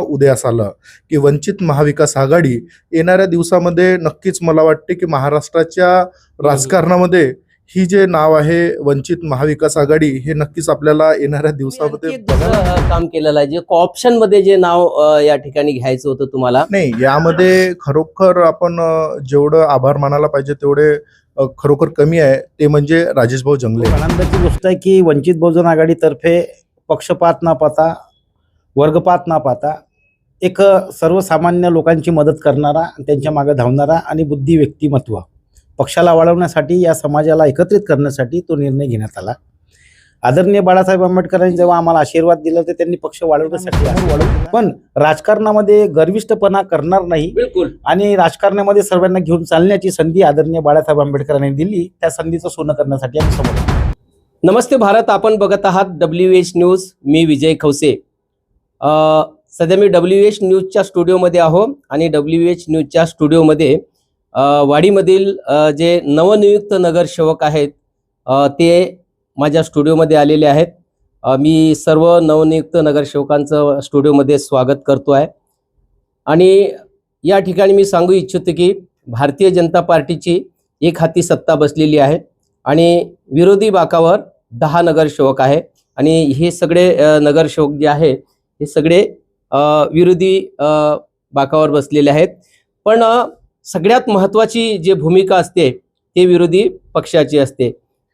उदयास आलं की वंचित महाविकास आघाडी येणाऱ्या दिवसामध्ये नक्कीच मला वाटते की महाराष्ट्राच्या राजकारणामध्ये ही जे नाव आहे वंचित महाविकास आघाडी हे नक्कीच आपल्याला येणाऱ्या दिवसामध्ये आणखी एक दुसरं काम केलेलं आहे जे ऑप्शन मध्ये जे नाव या ठिकाणी घ्यायचं होतं तुम्हाला. नाही, यामध्ये खरोखर आपण जेवढं आभार मानायला पाहिजे तेवढे खरोखर कमी आहे, ते म्हणजे राजेश भाऊ जंगले. आनंदाची गोष्ट आहे की वंचित बहुजन आघाडीतर्फे पक्षपात न पाहता वर्गपात न पाहता एक सर्वसामान्य लोकांची मदत करणारा त्यांच्या मागे धावणारा आणि बुद्धी व्यक्तिमत्व पक्षाला वाढवण्यासाठी या समाजाला एकत्रित करण्यासाठी तो निर्णय घेण्यात आला. आदरणीय बाळासाहेब आंबेडकरांनी जेव्हा आम्हाला आशीर्वाद दिला तर त्यांनी पक्ष वाढवण्यासाठी पण राजकारणामध्ये गर्विष्ठपणा करणार नाही बिलकुल आणि राजकारणामध्ये सर्वांना घेऊन चालण्याची संधी आदरणीय बाळासाहेब आंबेडकरांनी दिली. त्या संधीचं सोनं करण्यासाठी आम्ही समोर आलो. नमस्ते भारत, आपण बघत आहात WH न्यूज. मी विजय खवसे. सध्या मी WH न्यूजच्या स्टुडिओमध्ये आहो आणि WH न्यूजच्या स्टुडिओमध्ये वाडीमधील जे नवनियुक्त नगरसेवक आहेत ते माझ्या स्टुडिओमध्ये आलेले आहेत. मी सर्व नवनियुक्त नगरसेवकांचं स्टुडिओमध्ये स्वागत करतो आहे आणि या ठिकाणी मी सांगू इच्छितो की भारतीय जनता पार्टीची एक हाती सत्ता बसलेली आहे आणि विरोधी बाकावर 10 नगरसेवक आहे आणि हे सगळे नगरसेवक जे आहे हे सगळे विरोधी बाकावर बसलेले आहेत. पण सगळ्यात महत्त्वाची जी भूमिका असते ते विरोधी पक्षाची असते.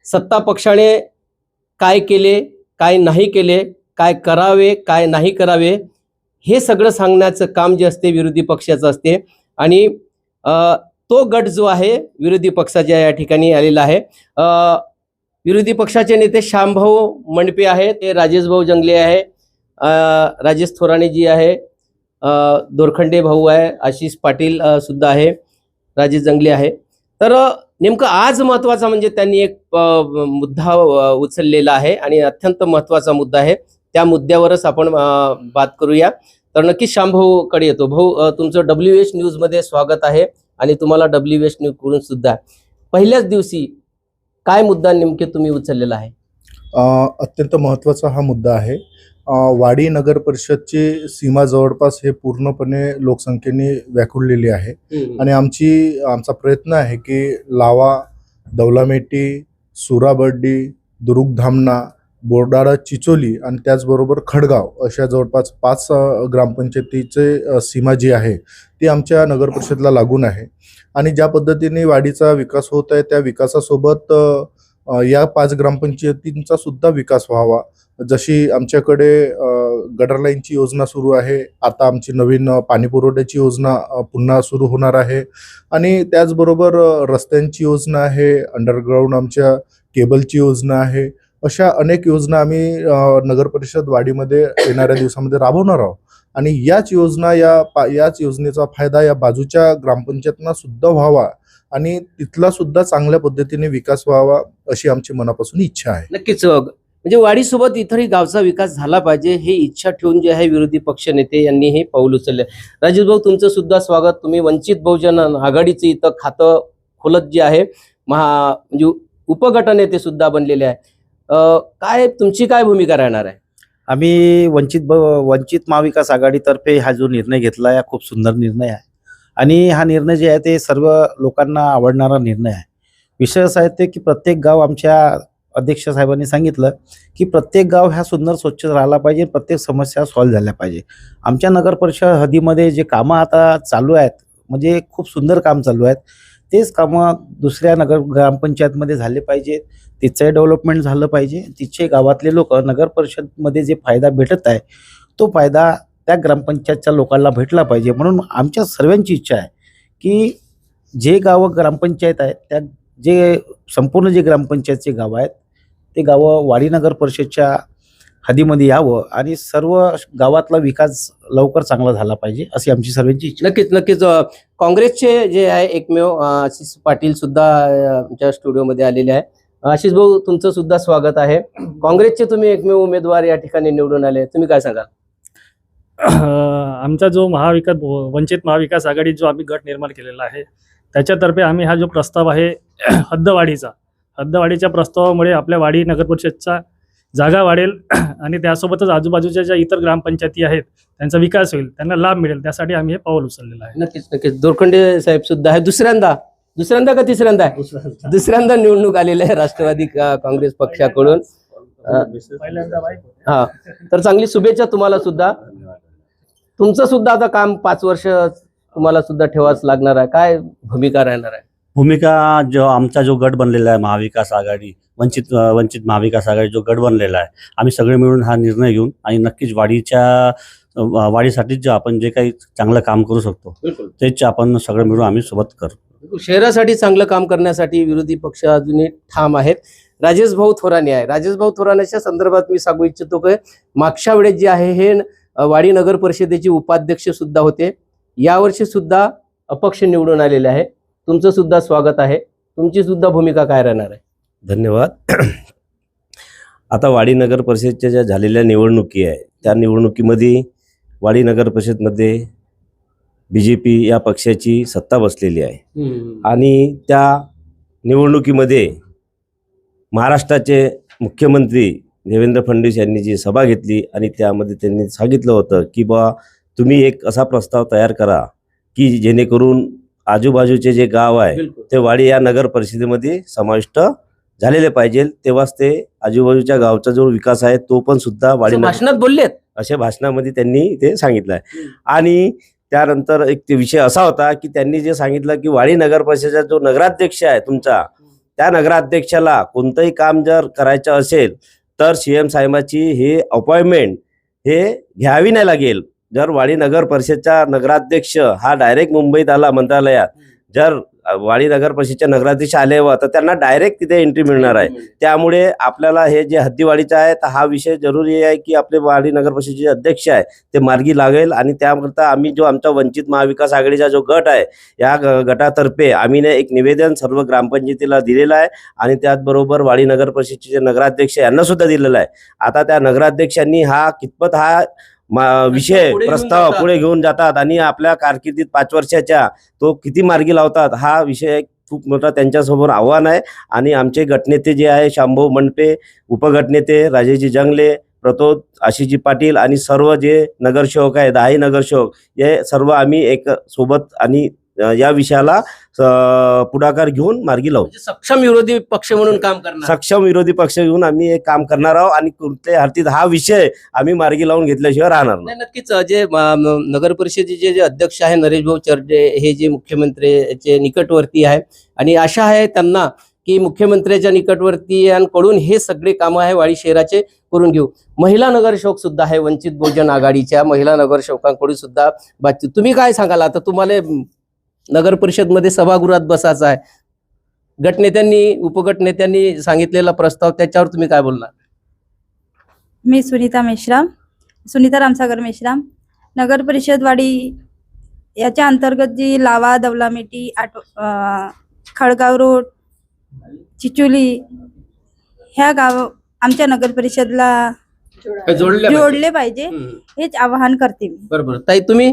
सत्ता पक्षाने काय केले, काय नाही केले, काय करावे, काय नाही करावे हे सगळं सांगण्याचं काम जे असते विरोधी पक्षाचं असते आणि तो गट जो आहे विरोधी पक्षाच्या या ठिकाणी आलेला आहे. विरोधी पक्षाचे नेते श्यामभाऊ मंडपे आहे, ते राजेश भाऊ जंगले आहे, राजेश थोराणेजी आहे, दोरखंडे भाऊ आहे, आशिष पाटील सुद्धा आहे, राजेश जंगले आहे. तर नेमकं आज महत्त्वाचा म्हणजे त्यांनी एक मुद्दा उचललेला आहे आणि अत्यंत महत्त्वाचा मुद्दा आहे. त्या मुद्द्यावरच आपण बात करूया. तर नक्कीच श्यामभाऊकडे येतो. भाऊ, तुमचं WH न्यूजमध्ये स्वागत आहे आणि तुम्हाला WH न्यूज कडून सुद्धा पहिल्याच दिवशी काय मुद्दा नेमके तुम्ही उचललेला आहे? अत्यंत महत्त्वाचा हा मुद्दा आहे. वाडी नगर परिषदची सीमा जवळपास हे पूर्णपणे लोकसंख्येने व्याकुळलेली आहे आणि आमचा प्रयत्न आहे की लावा, दौलामेटी, सुराबर्डी, दुरुगधामणा, बोर्डाळा, चिचोली आणि त्याचबरोबर खडगाव अशा जवळपास 5 ग्रामपंचायतीचे सीमा जी आहे ती आमच्या नगर परिषदला लागून आहे आणि ज्या पद्धतीने वाडीचा विकास होत आहे त्या विकासासोबत या 5 ग्रामपंचायतींचा सुद्धा विकास व्हावा. जशी आमच्याकडे गटर लाईनची योजना सुरू आहे, आता आमची नवीन पाणी पुरवठ्याची योजना पुन्हा सुरू होणार आहे आणि त्याचबरोबर रस्त्यांची योजना आहे, अंडरग्राऊंड आमच्या केबलची योजना आहे. अशा अनेक योजना आम्ही नगर परिषद वाडीमध्ये येणाऱ्या दिवसामध्ये राबवणार आहोत आणि याच योजनेचा फायदा या बाजूच्या ग्रामपंचायतींना सुद्धा व्हावा आणि तिथला सुद्धा चांगल्या पद्धतीने विकास व्हावा अशी आमची मनापासून इच्छा आहे. नक्कीच, म्हणजे वाडीसोबत इतरही गावचा विकास झाला पाहिजे हे इच्छा ठेवून जे आहे विरोधी पक्ष नेते यांनी हे पाऊल उचलले. राजेश भाऊ, तुमचं सुद्धा स्वागत. तुम्ही वंचित बहुजन आघाडीचं इथं खातं खोलत जे आहे म्हणजे उपगटनेते सुद्धा बनलेले आहे. काय तुमची काय भूमिका राहणार आहे? आम्ही वंचित महाविकास आघाडीतर्फे हा जो निर्णय घेतला आहे खूप सुंदर निर्णय आहे आणि हा निर्णय जे आहे ते सर्व लोकांना आवडणारा निर्णय आहे. विषय असा आहे ते की प्रत्येक गाव, आमच्या अध्यक्ष साहेबांनी सांगितलं की प्रत्येक गाव ह्या सुंदर स्वच्छ राहिला पाहिजे, प्रत्येक समस्या सॉल्व्ह झाल्या पाहिजे. आमच्या नगर परिषद हद्दीमध्ये जे कामं आता चालू आहेत म्हणजे खूप सुंदर काम चालू आहेत, तेच कामं दुसऱ्या ग्रामपंचायतमध्ये झाले पाहिजेत, तिचं डेव्हलपमेंट झालं पाहिजे. तिचे गावातले लोक नगर परिषदमध्ये जे फायदा भेटत आहे तो फायदा त्या ग्रामपंचायतच्या लोकांना भेटला पाहिजे. म्हणून आमच्या सर्वांची इच्छा आहे की जे गावं ग्रामपंचायत आहेत त्या जे संपूर्ण जे ग्रामपंचायतचे गावं आहेत ते गावं वाडी नगर परिषदच्या हद्दीमध्ये यावं आणि सर्व गावातला विकास लवकर चांगला झाला पाहिजे अशी आमची सर्वांची इच्छा. नक्कीच. काँग्रेसचे जे आहे एकमेव आशिष पाटील सुद्धा आमच्या स्टुडिओमध्ये आलेले आहे. आशिष भाऊ, तुमचं सुद्धा स्वागत आहे. काँग्रेसचे तुम्ही एकमेव उमेदवार या ठिकाणी निवडून आले, तुम्ही काय सांगाल? आमचा जो वंचित महाविकास आघाडी जो आम्ही गट निर्माण केलेला आहे त्याच्यातर्फे आम्ही हा जो प्रस्ताव आहे हद्दवाढीच्या प्रस्तावामुळे आपल्या वाडी नगर परिषदचा जागा वाढेल आणि त्यासोबतच आजूबाजूच्या ज्या इतर ग्रामपंचायती आहेत त्यांचा विकास होईल, त्यांना लाभ मिळेल, त्यासाठी आम्ही हे पाऊल उचललेलं आहे. नक्कीच नक्कीच. दोरखंडे साहेब सुद्धा आहे. दुसऱ्यांदा का तिसऱ्यांदा आहे? दुसऱ्यांदा निवडणूक आलेली आहे राष्ट्रवादी काँग्रेस पक्षाकडून. हा, तर चांगली शुभेच्छा तुम्हाला सुद्धा. तुमचं सुद्धा आता काम 5 वर्ष तुम्हाला सुद्धा ठेवाच लागणार आहे. काय भूमिका राहणार आहे? भूमिका जो आमचा जो गट बनलेला आहे महाविकास आघाडी, वंचित महाविकास आघाडी जो गट बनलेला आहे, आम्ही सगळे मिळून हा निर्णय घेऊन आणि नक्कीच वाढीसाठी जे आपण जे काही चांगलं काम करू शकतो तेच आपण सगळे मिळून आम्ही सोबत करू. शहरासाठी चांगलं काम करण्यासाठी विरोधी पक्ष अजूनही ठाम आहेत. राजेश भाऊ थोराणे आहे. राजेश भाऊ थोराणेच्या संदर्भात मी सांगू इच्छितो की मागच्या वेळेस जे आहे हे वाडी नगर परिषदेचे उपाध्यक्ष सुद्धा होते. यावर्षी सुद्धा अपक्ष निवडून आलेले आहे. तुमचं सुद्धा स्वागत आहे. तुमची सुद्धा भूमिका काय राहणार आहे? धन्यवाद. आता वाडी नगर परिषदेच्या ज्या झालेल्या निवडणुकी आहे त्या निवडणुकीमध्ये वाडी नगर परिषदमध्ये BJP या पक्षाची सत्ता बसलेली आहे आणि त्या निवडणुकीमध्ये महाराष्ट्राचे मुख्यमंत्री देवेंद्र फडणवीस यांनी जी सभा घेतली आणि त्यामध्ये त्यांनी सांगितलं होतं की बा तुम्ही एक असा प्रस्ताव तयार करा की जेणेकरून आजूबाजूचे जे गाव आहे ते वाडी या नगर परिषदेमध्ये समाविष्ट झालेले पाहिजे, तेव्हाच ते आजूबाजूच्या गावचा जो विकास आहे तो पण सुद्धा वाडी भाषणात बोललेत. अशा भाषणामध्ये त्यांनी ते सांगितलं आहे. आणि त्यानंतर एक ते विषय असा होता की त्यांनी जे सांगितलं की वाडी नगर परिषदेचा जो नगराध्यक्ष आहे तुमचा, त्या नगराध्यक्षाला कोणतंही काम जर करायचं असेल तर CM साहेबाची हे अपॉइंटमेंट हे घ्यावी नाही लागेल. जर वाडी नगर परिषदचा नगराध्यक्ष हा डायरेक्ट मुंबईत आला मंत्रालयात, जर वाडी नगर परिषदच्या नगराध्यक्ष आले व तर त्यांना डायरेक्ट तिथे एंट्री मिळणार आहे. त्यामुळे आपल्याला हे जे हद्दीवाढीचा आहे तर हा विषय जरुरी आहे की आपले वाडी नगर परिषदेचे अध्यक्ष आहे ते मार्गी लागेल. आणि त्याकरता आम्ही जो आमचा वंचित महाविकास आघाडीचा जो गट आहे या गटातर्फे आम्ही एक निवेदन सर्व ग्रामपंचायतीला दिलेलं आहे आणि त्याचबरोबर वाडी नगर परिषदेचे नगराध्यक्ष यांना सुद्धा दिलेला आहे. आता त्या नगराध्यक्षांनी हा कितपत हा विषय प्रस्ताव पुढे घेऊन जातात आणि आपल्या कारकिर्दीत 5 वर्षाच्या तो किती मार्गी लावतात हा विषय खूप मोठा त्यांच्यासमोर आव्हान आहे. आणि आमचे गटनेते जे आहे शांभाऊ मंडपे, उपगटनेते राजेशजी जंगले, प्रतोद आशिषजी पाटील आणि सर्व जे नगरसेवक आहे 10 नगरसेवक हे सर्व आम्ही एक सोबत आणि या विषयाला पुढाकार घेऊन मार्गी लावू. सक्षम विरोधी पक्ष म्हणून काम करणार. सक्षम विरोधी पक्ष घेऊन आम्ही एक काम करणार आहोत आणि कुठल्या हरतीत हा विषय आम्ही मार्गी लावून घेतल्याशिवाय राहणार नाही. नक्कीच. जे नगर परिषदेचे जे अध्यक्ष आहे नरेश भाऊ चर्डे हे जे मुख्यमंत्र्याचे निकटवर्ती आहे आणि आशा आहे त्यांना की मुख्यमंत्र्याच्या निकटवर्तीयांकडून हे सगळे कामं आहे वाडी शहराचे करून घेऊ. महिला नगरसेवक सुद्धा आहे वंचित बहुजन आघाडीच्या महिला नगरसेवकांकडून सुद्धा बातचीत. तुम्ही काय सांगाल? आता तुम्हाला नगर परिषद मध्ये सभागृहात बसायचं आहे. गटनेत्यांनी उपगटनेत्यांनी सांगितलेला प्रस्ताव त्याच्यावर तुम्ही काय बोलणार? मी सुनीता रामसागर मेश्राम, नगर परिषद वाडी याच्या अंतर्गत जी लावा, दवलामेटी, खडगाव रोड, चिचोली ह्या गाव आमच्या नगर परिषदला जोडले पाहिजे हेच आवाहन करते मी. बरोबर. ताई तुम्ही?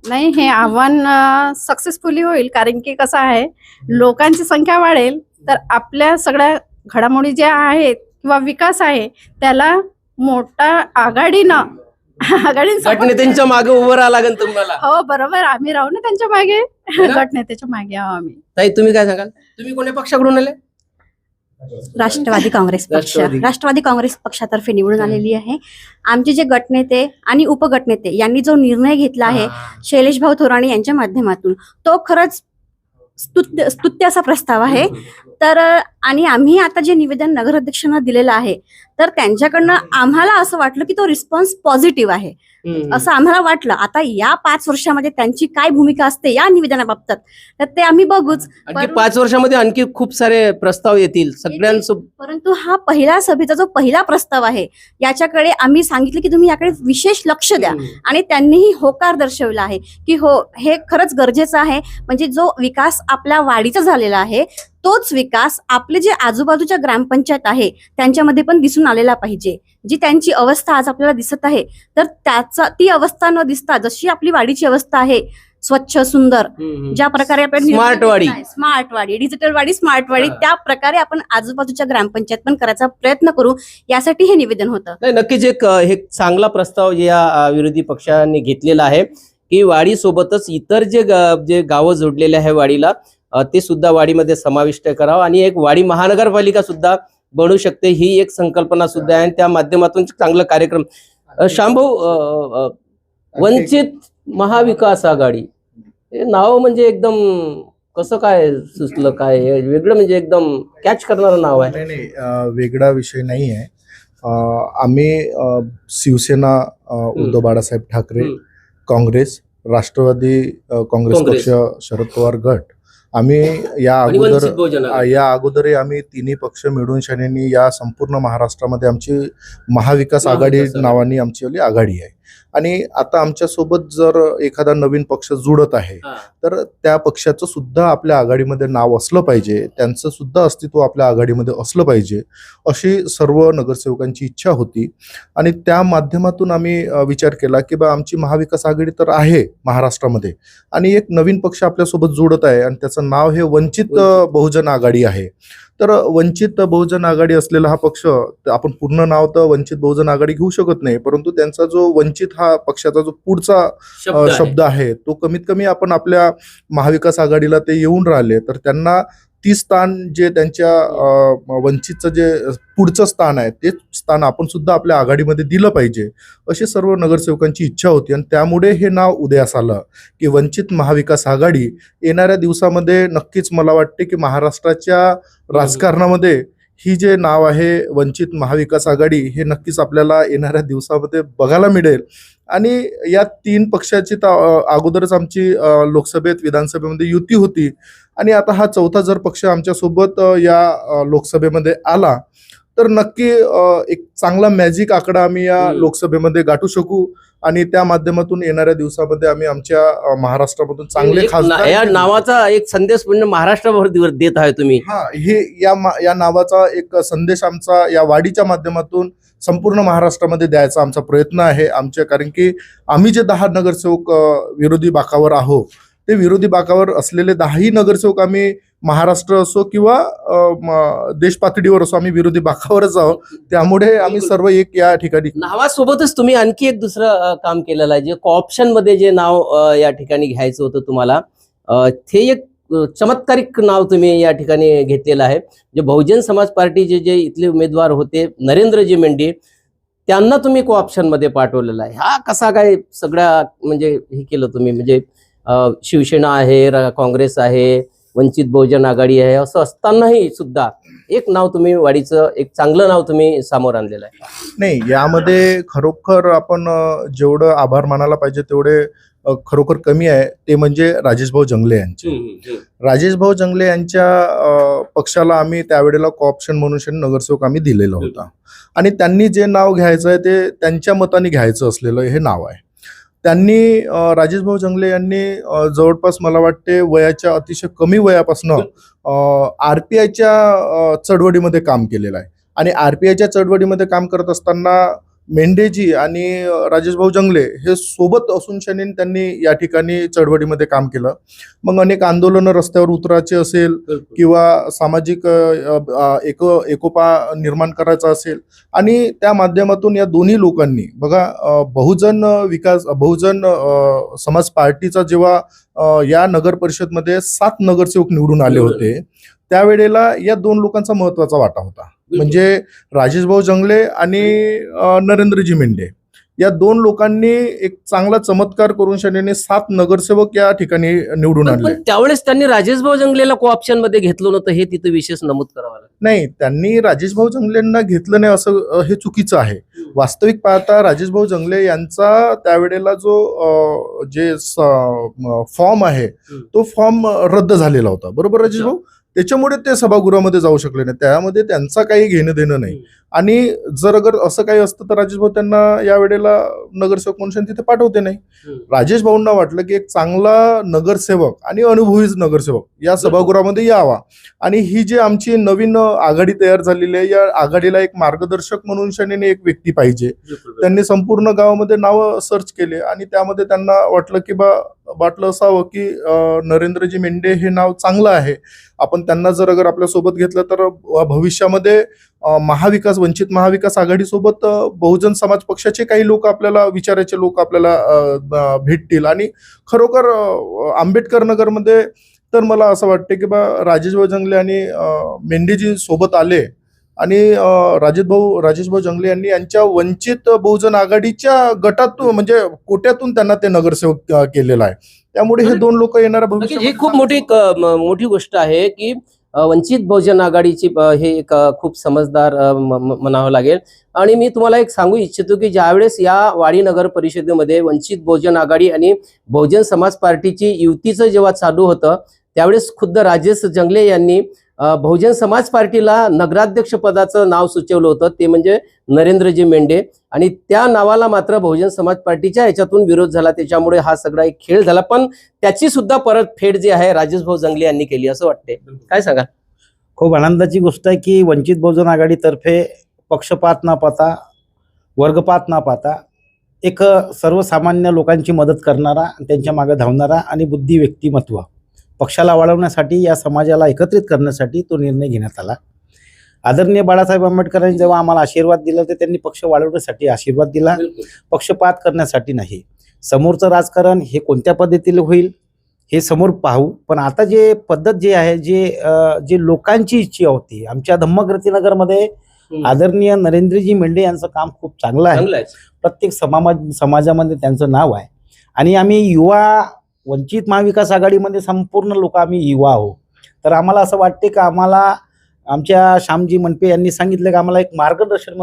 नाही, हे आव्हान सक्सेसफुली होईल, कारण की कसं आहे लोकांची संख्या वाढेल तर आपल्या सगळ्या घडामोडी ज्या आहेत किंवा विकास आहे त्याला मोठा आघाडीनं गटनेत्यांच्या मागे उभं राहा लागेल तुम्हाला. हो बरोबर, आम्ही राहू ना त्यांच्या मागे, गटनेत्याच्या मागे आहो आम्ही. ताई तुम्ही काय सांगाल? तुम्ही कोण्या पक्षाकडून आले? राष्ट्रवादी काँग्रेस पक्ष. राष्ट्रवादी काँग्रेस पक्षातर्फे निवडून आलेली आहे. आमचे जे गटनेते आणि उपगटनेते यांनी जो निर्णय घेतला आहे शैलेश भाऊ थोराणे यांच्या माध्यमातून तो खरंच स्तुत्य असा प्रस्ताव आहे. तर आणि आम्ही आता जे निवेदन नगराध्यक्षांना दिलेलं आहे तर त्यांच्याकडनं आम्हाला असं वाटलं की तो रिस्पॉन्स पॉझिटिव्ह आहे असं आम्हाला वाटलं. आता या 5 वर्षामध्ये त्यांची काय भूमिका असते या निवेदनाबाबत तर ते आम्ही बघूच. 5 वर्षामध्ये आणखी खूप सारे प्रस्ताव येतील सगळ्यांसोबत, परंतु हा पहिला सभेचा जो पहिला प्रस्ताव आहे याच्याकडे आम्ही सांगितलं की तुम्ही याकडे विशेष लक्ष द्या आणि त्यांनीही होकार दर्शवला आहे की हो हे खरंच गरजेचं आहे. म्हणजे जो विकास आपल्या वाडीचा झालेला आहे तोच विकास आपले जे आजूबाजूच्या ग्रामपंचायत आहे त्यांच्यामध्ये पण दिसून आलेला पाहिजे. जी त्यांची अवस्था आज आपल्याला दिसत आहे तर ती अवस्था न दिसता जशी आपली वाडीची अवस्था आहे स्वच्छ सुंदर ज्या प्रकारे आपण स्मार्ट वाडी. स्मार्ट वाडी, डिजिटल वाडी, स्मार्ट वाडी, त्या प्रकारे आपण आजूबाजूच्या ग्रामपंचायत पण करायचा प्रयत्न करू, यासाठी हे निवेदन होतं. नाही, नक्कीच एक हे चांगला प्रस्ताव या विरोधी पक्षाने घेतलेला आहे की वाडी सोबतच इतर जे गावं जोडलेले आहे वाडीला ते सुद्धा वाडीमध्ये समाविष्ट करावं आणि एक वाडी महानगरपालिका सुद्धा बनू शकते, ही एक संकल्पना सुद्धा आहे. त्या माध्यमातून चांगला कार्यक्रम. शांभू, वंचित महाविकास आघाडी हे नाव म्हणजे एकदम कसं काय सुचलं, काय हे वेगळं म्हणजे एकदम कॅच करणारं नाव आहे. नाही, वेगळा विषय नाही आहे. आम्ही शिवसेना, उद्धव बाळासाहेब ठाकरे, काँग्रेस, राष्ट्रवादी काँग्रेस पक्ष, शरद पवार गट, आम्ही या अगोदरही आम्ही तिन्ही पक्ष मिळून शनींनी या संपूर्ण महाराष्ट्रामध्ये आमची महाविकास आघाडी नावाने आमची आघाडी आहे. आणि आता आमच्यासोबत जर एखादा नवीन पक्ष जुळत आहे तर त्या पक्षाचं सुद्धा आपल्या आघाडीमध्ये नाव असलं पाहिजे, त्यांचं सुद्धा अस्तित्व आपल्या आघाडीमध्ये असलं पाहिजे, अशी सर्व नगरसेवकांची इच्छा होती. आणि त्या माध्यमातून आम्ही विचार केला की बा आमची महाविकास आघाडी तर आहे महाराष्ट्रामध्ये आणि एक नवीन पक्ष आपल्यासोबत जुळत आहे आणि त्याचं नाव हे वंचित बहुजन आघाडी आहे. तर वंचित बहुजन आघाडी असलेला हा पक्ष, आपण पूर्ण नाव तर वंचित बहुजन आघाडी घेऊ शकत नाही, परंतु त्यांचा जो वंचित हा पक्षाचा जो पुढचा शब्द आहे तो कमीत कमी आपण आपल्या महाविकास आघाडीला ते येऊन राहिले तर त्यांना 30 स्थान जे त्यांच्या वंचितचं जे पुढचं स्थान आहे ते स्थान आपण सुद्धा आपल्या आघाडीमध्ये दिलं पाहिजे, अशी सर्व नगरसेवकांची इच्छा होती. आणि त्यामुळे हे नाव उदयास आलं की वंचित महाविकास आघाडी. येणाऱ्या दिवसामध्ये नक्कीच मला वाटते की महाराष्ट्राच्या राजकारणामध्ये ही जे नाव आहे वंचित महाविकास आघाडी हे नक्कीच आपल्याला येणाऱ्या दिवसामध्ये बघायला मिळेल. आणि या 3 पक्षाची अगोदरच आमची लोकसभेत, विधानसभेमध्ये युती होती आणि आता हा चौथा जर पक्ष आमच्यासोबत या लोकसभेमध्ये आला तर नक्की एक चांगला मॅजिक आकडा आम्ही या लोकसभेमध्ये गाठू शकू आणि त्या माध्यमातून येणाऱ्या दिवसामध्ये आम्ही आमच्या महाराष्ट्रामधून चांगले खासदार. या नावाचा एक संदेश म्हणजे महाराष्ट्रभर देत आहे तुम्ही. हे या नावाचा एक संदेश आमचा या वाडीच्या माध्यमातून संपूर्ण महाराष्ट्रामध्ये द्यायचा आमचा प्रयत्न आहे. कारण की आम्ही जे 10 नगरसेवक विरोधी बाकावर आहोत ते विरोधी बाकावर असलेले 10ही नगरसेवक आम्ही महाराष्ट्र असो किंवा देश पातळीवर असो आम्ही विरोधी बाकावरच आहोत. त्यामुळे आम्ही सर्व एक या ठिकाणी. नावासोबतच तुम्ही आणखी एक दुसरं काम केलेलं आहे, जे कोऑप्शन मध्ये जे नाव या ठिकाणी घ्यायचं होतं तुम्हाला, ते एक चमत्कारिक नाव तुम्ही या ठिकाणी घेतलेलं आहे. जे बहुजन समाज पार्टीचे जे इथले उमेदवार होते नरेंद्रजी मेंढे, त्यांना तुम्ही कोऑप्शन मध्ये पाठवलेला आहे. हा कसा काय सगळ्या म्हणजे हे केलं तुम्ही, म्हणजे शिवसेना आहे, काँग्रेस आहे, वंचित बहुजन आघाडी आहे, असं असतानाही सुद्धा एक नाव तुम्ही वाडीचं एक चांगलं नाव तुम्ही समोर आणलेलं आहे. नाही, यामध्ये खरोखर आपण जेवढं आभार मानायला पाहिजे तेवढे खरोखर कमी आहे. ते म्हणजे राजेशभाऊ जंगले यांचे. राजेशभाऊ जंगले यांच्या पक्षाला आम्ही त्यावेळेला कोऑप्शन म्हणून नगरसेवक आम्ही दिलेला होता आणि त्यांनी जे नाव घ्यायचं आहे ते त्यांच्या मताने घ्यायचं असलेलं हे नाव आहे. त्यांनी राजेशभाऊ जंगले यांनी जवळपास मला वाटते वयाच्या अतिशय कमी वयापासून RPIच्या चळवळीमध्ये काम केलेलं आहे आणि RPIच्या चळवळीमध्ये काम करत असताना मेंढेजी आणि राजेशभाऊ जंगले हे सोबत असून शनीन त्यांनी या ठिकाणी चळवळीमध्ये काम केलं. मग अनेक आंदोलनं रस्त्यावर उतरायचे असेल किंवा सामाजिक एकोपा निर्माण करायचा असेल आणि त्या माध्यमातून या दोन्ही लोकांनी बघा बहुजन समाज पार्टीचा जेव्हा या नगर परिषदमध्ये 7 नगरसेवक निवडून आले होते त्यावेळेला या 2 लोकांचा महत्वाचा वाटा होता. म्हणजे राजेशभाऊ जंगले आणि नरेंद्रजी मेंढे या 2 लोकांनी एक चांगला चमत्कार करून शनीने 7 नगरसेवक या ठिकाणी निवडून आणले. त्यावेळेस त्यांनी राजेशभाऊ जंगलेला कोऑप्शन मध्ये घेतलं नव्हतं, हे तिथे विशेष नमूद करावं लागेल. नाही, त्यांनी राजेशभाऊ जंगलेंना घेतलं नाही असं हे चुकीचं आहे. वास्तविक पाहता राजेशभाऊ जंगले यांचा त्यावेळेला जो जे फॉर्म आहे तो फॉर्म रद्द झालेला होता, बरोबर राजेशभाऊ? त्याच्यामुळे ते सभागृहामध्ये जाऊ शकले नाही. त्यामध्ये त्यांचा काही घेणं देणं नाही. आणि जर अगर असं काही असतं तर राजेश भाऊ त्यांना या वेळेला नगरसेवक म्हणून तिथे पाठवते नाही. राजेश भाऊंना वाटलं की एक चांगला नगरसेवक आणि अनुभवी नगरसेवक या सभागृहामध्ये यावा, आणि ही जी आमची नवीन आघाडी तयार झालेली आहे या आघाडीला एक मार्गदर्शक म्हणून शनीने एक व्यक्ती पाहिजे. त्यांनी संपूर्ण गावामध्ये नावं सर्च केले आणि त्यामध्ये त्यांना वाटलं की वाटलं असावं की नरेंद्रजी मेंढे हे नाव चांगलं आहे. आपण त्यांना जर अगर आपल्यासोबत घेतलं तर भविष्यामध्ये महाविकास वंचित महाविकास आघाडी सोबत बहुजन समाज पक्षाचे काही लोक आपल्याला विचाराचे लोक आपल्याला भेटतील. आणि खरोखर आंबेडकर नगरमध्ये तर मला असं वाटतं की राजेश भाऊ जंगले आणि मेंढेजी सोबत आले आणि राजेश भाऊ जंगले यांनी यांच्या वंचित बहुजन आघाडीच्या गटातून म्हणजे कोट्यातून त्यांना ते नगरसेवक केलेलं आहे. त्यामुळे हे दोन लोक येणाऱ्या भविष्यात ही खूप मोठी गोष्ट आहे की वंचित बहुजन आघाडीची हे एक खूप समजदार म्हणावं लागेल. आणि मी तुम्हाला एक सांगू इच्छितो की ज्यावेळेस या वाडी नगर परिषदेमध्ये वंचित बहुजन आघाडी आणि बहुजन समाज पार्टीची युतीचं जेव्हा चालू होतं त्यावेळेस खुद्द राजेश जंगले यांनी बहुजन समाज पार्टीला नगराध्यक्ष पदाचं नाव सुचवलं होतं, ते म्हणजे नरेंद्रजी मेंढे. आणि त्या नावाला मात्र बहुजन समाज पार्टीच्या याच्यातून विरोध झाला, त्याच्यामुळे हा सगळा एक खेळ झाला. पण त्याची सुद्धा परतफेड जी आहे राजेश भाऊ जंगले यांनी केली असं वाटते. काय सांगा? खूप आनंदाची गोष्ट आहे की वंचित बहुजन आघाडीतर्फे पक्षपात न पाहता वर्गपात न पाहता एक सर्वसामान्य लोकांची मदत करणारा, त्यांच्या मागे धावणारा आणि बुद्धी व्यक्तिमत्व पक्षाला वाढवण्यासाठी या समाजाला एकत्रित करण्यासाठी तो निर्णय घेण्यात आला. आदरणीय बाळासाहेब आंबेडकरांनी जेव्हा आम्हाला आशीर्वाद दिला तर त्यांनी पक्ष वाढवण्यासाठी आशीर्वाद दिला, पक्षपात करण्यासाठी नाही. समोरचं राजकारण हे कोणत्या पद्धतीने होईल हे समोर पाहू, पण आता जे पद्धत जे आहे जे लोकांची इच्छा होती आमच्या धम्मकीर्तीनगरमध्ये आदरणीय नरेंद्रजी मेंढे यांचं काम खूप चांगलं आहे. प्रत्येक समाजामध्ये त्यांचं नाव आहे आणि आम्ही युवा वंचित महाविकास आघाडीमध्ये संपूर्ण लोक आम्ही युवा आहोत. तर आम्हाला असं वाटते की आम्हाला आमच्या श्यामजी मनपे यांनी सांगितलं की आम्हाला एक मार्गदर्शन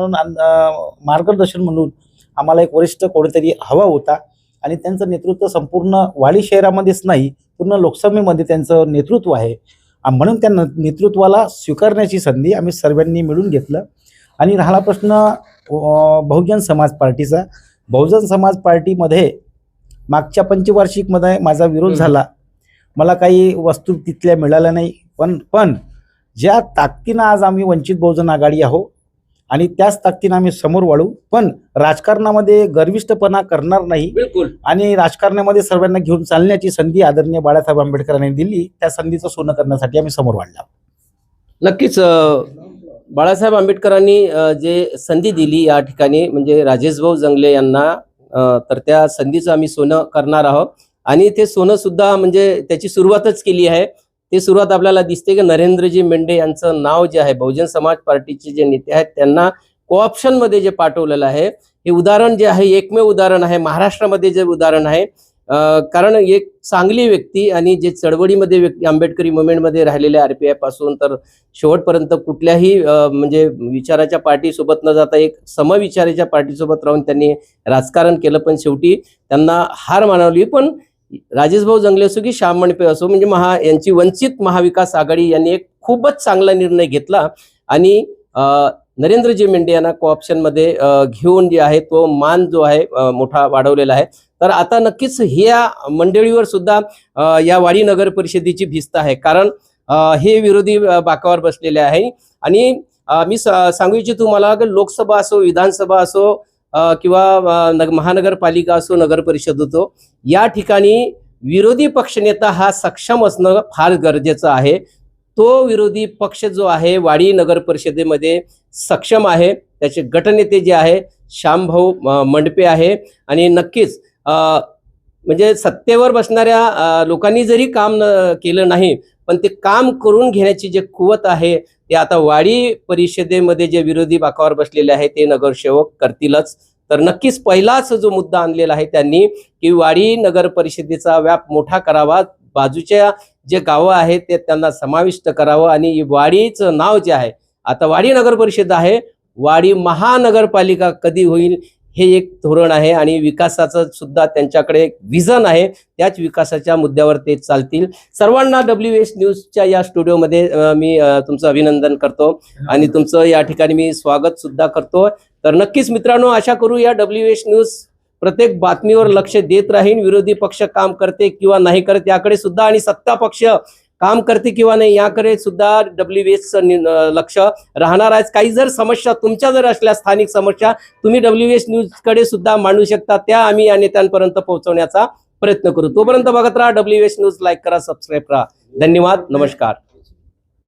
म्हणून आम्हाला एक वरिष्ठ कोणीतरी हवा होता आणि त्यांचं नेतृत्व संपूर्ण वाडी शहरामध्येच नाही पूर्ण लोकसभेमध्ये त्यांचं नेतृत्व आहे. म्हणून त्या नेतृत्वाला स्वीकारण्याची संधी आम्ही सर्वांनी मिळून घेतलं. आणि राहिला प्रश्न बहुजन समाज पार्टीचा, बहुजन समाज पार्टीमध्ये मागच्या पंचवार्षिकमध्ये माझा विरोध झाला, मला काही वस्तू तिथल्या मिळाल्या नाही. पण ज्या ताकदीनं आज आम्ही वंचित बहुजन आघाडी आहोत आणि त्याच ताकदीनं आम्ही समोर वाढू, पण राजकारणामध्ये गर्विष्ठपणा करणार नाही. बिलकुल. आणि राजकारणामध्ये सर्वांना घेऊन चालण्याची संधी आदरणीय बाळासाहेब आंबेडकरांनी दिली, त्या संधीचं सोनं करण्यासाठी आम्ही समोर वाढला. नक्कीच बाळासाहेब आंबेडकरांनी जे संधी दिली या ठिकाणी म्हणजे राजेश भाऊ जंगले यांना, तर त्या संधीचं आम्ही सोनं करणार आहोत. आणि ते सोनं सुद्धा म्हणजे त्याची सुरुवातच केली आहे. ते सुरुवात आपल्याला दिसते की नरेंद्रजी मेंढे यांचं नाव जे आहे बहुजन समाज पार्टीचे जे नेते आहेत त्यांना कोऑप्शन मध्ये जे पाठवलेलं आहे हे उदाहरण जे आहे एकमेव उदाहरण आहे महाराष्ट्रामध्ये जे उदाहरण आहे. कारण एक चांगली व्यक्ती आणि जे चळवळीमध्ये व्यक्ती आंबेडकरी मुवमेंटमध्ये राहिलेल्या RPI पासून तर शेवटपर्यंत कुठल्याही म्हणजे विचाराच्या पार्टीसोबत न जाता एक समविचाराच्या पार्टीसोबत राहून त्यांनी राजकारण केलं. पण शेवटी त्यांना हार मानवली. पण राजेश भाऊ जंगले असो की श्याम मनपे असो म्हणजे यांची वंचित महाविकास आघाडी यांनी एक खूपच चांगला निर्णय घेतला आणि नरेंद्रजी मेंढे यांना कोऑप्शन मध्ये घेऊन जे आहे तो मान जो आहे मोठा वाढवलेला आहे. तर आता नक्कीच ह्या मंडळीवर सुद्धा या वाडी नगर परिषदेची भिस्त आहे, कारण हे विरोधी बाकावर बसलेले आहे. आणि मी सांगू इच्छितो तुम्हाला की लोकसभा असो विधानसभा असो किंवा महानगरपालिका असो नगर परिषद होतो, या ठिकाणी विरोधी पक्षनेता हा सक्षम असणं फार गरजेचं आहे. तो विरोधी पक्ष जो आहे वाडी नगर परिषदेमध्ये सक्षम आहे. त्याचे गटनेते जे आहे श्यामभाऊ मंडपे आहे. आणि नक्कीच म्हणजे सत्तेवर बसणाऱ्या लोकांनी जरी काम केलं नाही पण ते काम करून घेण्याची जे कुवत आहे ते आता वाडी परिषदेमध्ये जे विरोधी बाकावर बसलेले आहे ते नगरसेवक करतीलच. तर नक्कीच पहिलाच जो मुद्दा आणलेला आहे त्यांनी की वाडी नगर परिषदेचा व्याप मोठा करावा, बाजूच्या जे गावं आहेत ते त्यांना समाविष्ट करावं आणि वाडीचं नाव जे आहे आता वाडी नगर परिषद आहे, वाडी महानगरपालिका कधी होईल हे एक धोरण आहे आणि विकासाचं सुद्धा त्यांच्याकडे एक विजन आहे. त्याच विकासाच्या मुद्द्यावर ते चालतील. सर्वांना WH न्यूजच्या या स्टुडिओमध्ये मी तुमचं अभिनंदन करतो आणि तुमचं या ठिकाणी मी स्वागत सुद्धा करतो. तर नक्कीच मित्रांनो, आशा करू या WH न्यूज प्रत्येक बातमीवर लक्ष देत राहील. विरोधी पक्ष काम करते किंवा नाही करत याकडे सुद्धा आणि सत्ता पक्ष काम करते किंवा नाही याकडे सुद्धा WH लक्ष राहणार आहे. काही जर समस्या तुमच्या जर असल्या स्थानिक समस्या तुम्ही WH न्यूज कडे सुद्धा मांडू शकता. त्या आम्ही या नेत्यांपर्यंत पोहोचवण्याचा प्रयत्न करू. तोपर्यंत बघत राहा WH न्यूज. लाईक करा, सबस्क्राईब करा. धन्यवाद. नमस्कार.